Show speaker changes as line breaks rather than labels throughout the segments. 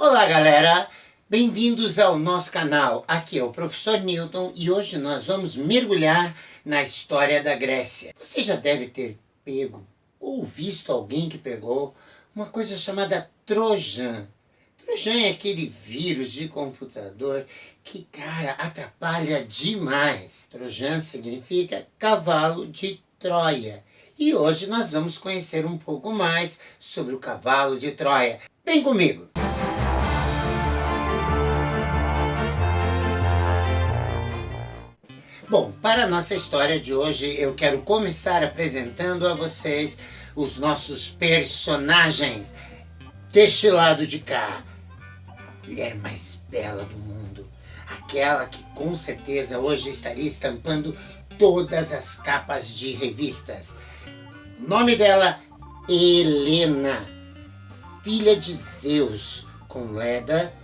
Olá galera, bem-vindos ao nosso canal. Aqui é o Professor Newton e hoje nós vamos mergulhar na história da Grécia. Você já deve ter pego ou visto alguém que pegou uma coisa chamada Trojan. Trojan é aquele vírus de computador que, cara, atrapalha demais. Trojan significa cavalo de Troia. E hoje nós vamos conhecer um pouco mais sobre o cavalo de Troia. Vem comigo! Bom, para a nossa história de hoje, eu quero começar apresentando a vocês os nossos personagens. Deste lado de cá, a mulher mais bela do mundo. Aquela que com certeza hoje estaria estampando todas as capas de revistas. O nome dela, Helena, filha de Zeus, com Leda,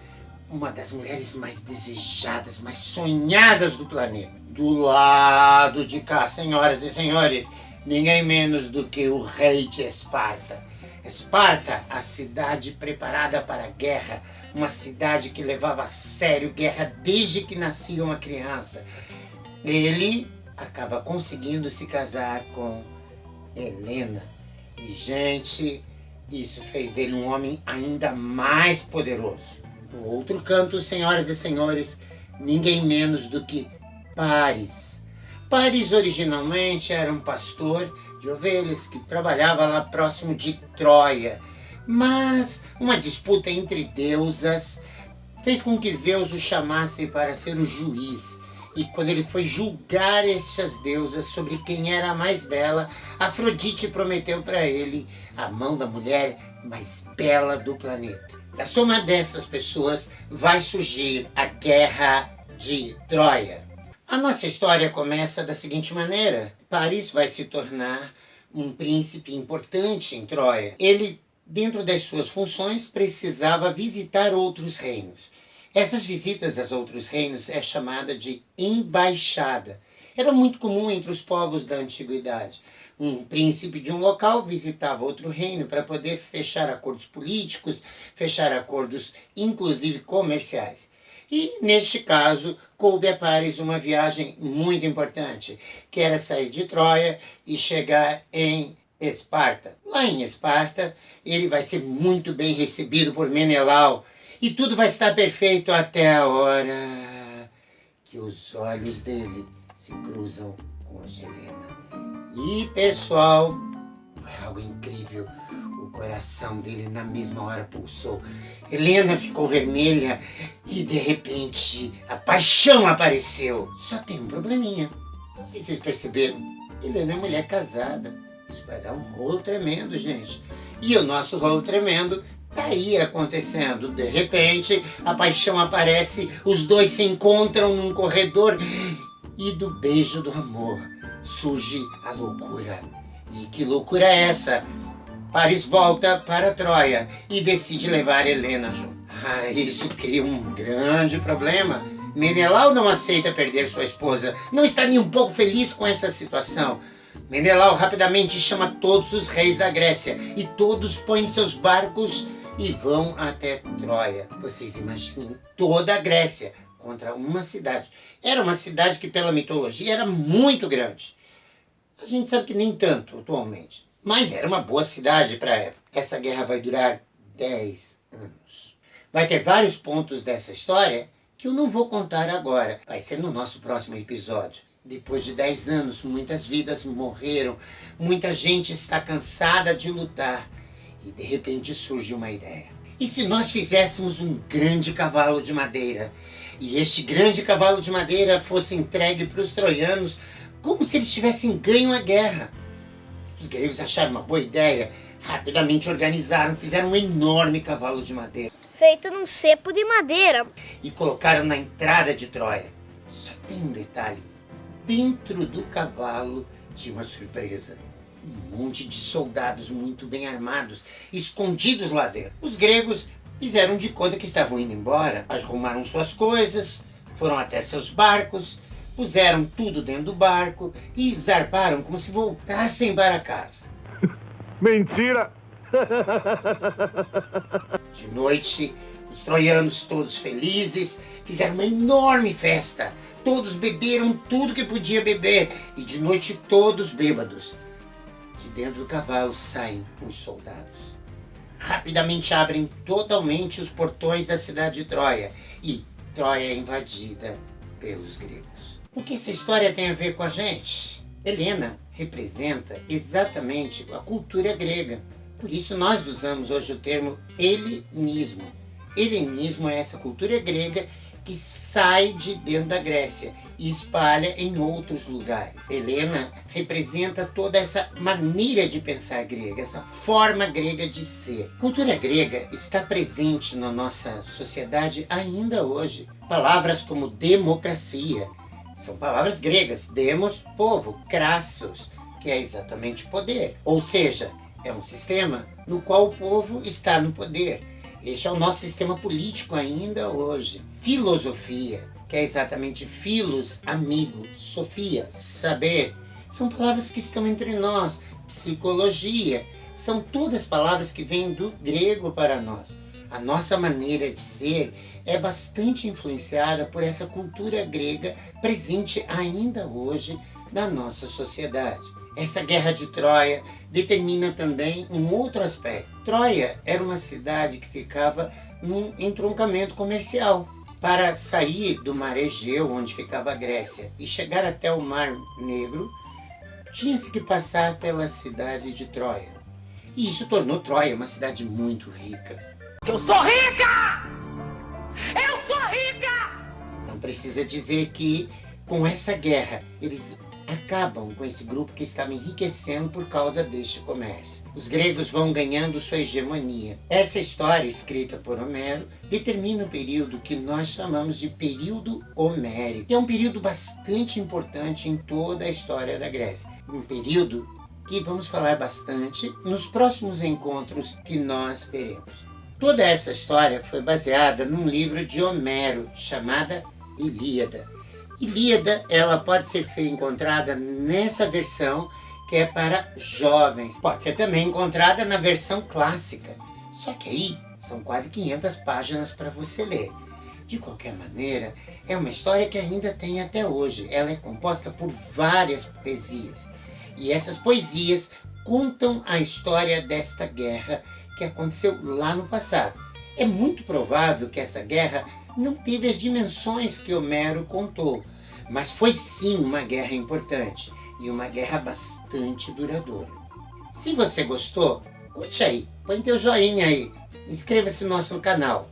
uma das mulheres mais desejadas, mais sonhadas do planeta. Do lado de cá, senhoras e senhores, ninguém menos do que o rei de Esparta. Esparta, a cidade preparada para a guerra, uma cidade que levava a sério guerra desde que nascia uma criança. Ele acaba conseguindo se casar com Helena. E, gente, isso fez dele um homem ainda mais poderoso. No outro canto, senhoras e senhores, ninguém menos do que Paris. Paris originalmente era um pastor de ovelhas que trabalhava lá próximo de Troia. Mas uma disputa entre deusas fez com que Zeus o chamasse para ser o juiz. E quando ele foi julgar essas deusas sobre quem era a mais bela, Afrodite prometeu para ele a mão da mulher mais bela do planeta. Da soma dessas pessoas vai surgir a Guerra de Troia. A nossa história começa da seguinte maneira. Paris vai se tornar um príncipe importante em Troia. Ele, dentro das suas funções, precisava visitar outros reinos. Essas visitas aos outros reinos é chamada de embaixada. Era muito comum entre os povos da antiguidade. Um príncipe de um local visitava outro reino para poder fechar acordos políticos, fechar acordos inclusive comerciais. E, neste caso, coube a Paris uma viagem muito importante, que era sair de Troia e chegar em Esparta. Lá em Esparta, ele vai ser muito bem recebido por Menelau, e tudo vai estar perfeito até a hora que os olhos dele se cruzam com a de Helena. E, pessoal, foi algo incrível. O coração dele na mesma hora pulsou. Helena ficou vermelha e de repente a paixão apareceu. Só tem um probleminha. Não sei se vocês perceberam. Helena é mulher casada. Isso vai dar um rolo tremendo, gente. E o nosso rolo tremendo tá aí acontecendo. De repente a paixão aparece, os dois se encontram num corredor e do beijo do amor surge a loucura. E que loucura é essa? Paris volta para Troia e decide levar Helena junto. Isso cria um grande problema. Menelau não aceita perder sua esposa, não está nem um pouco feliz com essa situação. Menelau rapidamente chama todos os reis da Grécia e todos põem seus barcos e vão até Troia. Vocês imaginem toda a Grécia contra uma cidade. Era uma cidade que pela mitologia era muito grande. A gente sabe que nem tanto atualmente. Mas era uma boa cidade para a época. Essa guerra vai durar 10 anos. Vai ter vários pontos dessa história que eu não vou contar agora. Vai ser no nosso próximo episódio. Depois de 10 anos, muitas vidas morreram. Muita gente está cansada de lutar. E de repente surge uma ideia. E se nós fizéssemos um grande cavalo de madeira? E este grande cavalo de madeira fosse entregue para os troianos como se eles tivessem ganho a guerra. Os gregos acharam uma boa ideia, rapidamente organizaram, fizeram um enorme cavalo de madeira.
Feito num cepo de madeira.
E colocaram na entrada de Troia. Só tem um detalhe, dentro do cavalo tinha uma surpresa. Um monte de soldados muito bem armados, escondidos lá dentro. Os gregos fizeram de conta que estavam indo embora, arrumaram suas coisas, foram até seus barcos, puseram tudo dentro do barco e zarparam como se voltassem para casa.
Mentira!
De noite, os troianos todos felizes fizeram uma enorme festa. Todos beberam tudo que podia beber e de noite todos bêbados. De dentro do cavalo saem os soldados. Rapidamente abrem totalmente os portões da cidade de Troia e Troia é invadida pelos gregos. O que essa história tem a ver com a gente? Helena representa exatamente a cultura grega. Por isso nós usamos hoje o termo helenismo. Helenismo é essa cultura grega que sai de dentro da Grécia e espalha em outros lugares. Helena representa toda essa maneira de pensar grega, essa forma grega de ser. A cultura grega está presente na nossa sociedade ainda hoje. Palavras como democracia são palavras gregas. Demos, povo, crassos, que é exatamente poder. Ou seja, é um sistema no qual o povo está no poder. Este é o nosso sistema político ainda hoje. Filosofia, que é exatamente filos, amigo, sofia, saber, são palavras que estão entre nós. Psicologia, são todas palavras que vêm do grego para nós. A nossa maneira de ser é bastante influenciada por essa cultura grega presente ainda hoje na nossa sociedade. Essa guerra de Troia determina também um outro aspecto. Troia era uma cidade que ficava num entroncamento comercial. Para sair do mar Egeu, onde ficava a Grécia, e chegar até o Mar Negro, tinha-se que passar pela cidade de Troia. E isso tornou Troia uma cidade muito rica.
Eu sou rica! Eu sou rica!
Não precisa dizer que, com essa guerra, eles acabam com esse grupo que estava enriquecendo por causa deste comércio. Os gregos vão ganhando sua hegemonia. Essa história, escrita por Homero, determina o período que nós chamamos de período homérico, que é um período bastante importante em toda a história da Grécia. Um período que vamos falar bastante nos próximos encontros que nós teremos. Toda essa história foi baseada num livro de Homero, chamada Ilíada. Ilíada, ela pode ser encontrada nessa versão que é para jovens. Pode ser também encontrada na versão clássica. Só que aí são quase 500 páginas para você ler. De qualquer maneira, é uma história que ainda tem até hoje. Ela é composta por várias poesias. E essas poesias contam a história desta guerra que aconteceu lá no passado. É muito provável que essa guerra não teve as dimensões que Homero contou, mas foi sim uma guerra importante e uma guerra bastante duradoura. Se você gostou, curte aí, põe teu joinha aí, inscreva-se no nosso canal.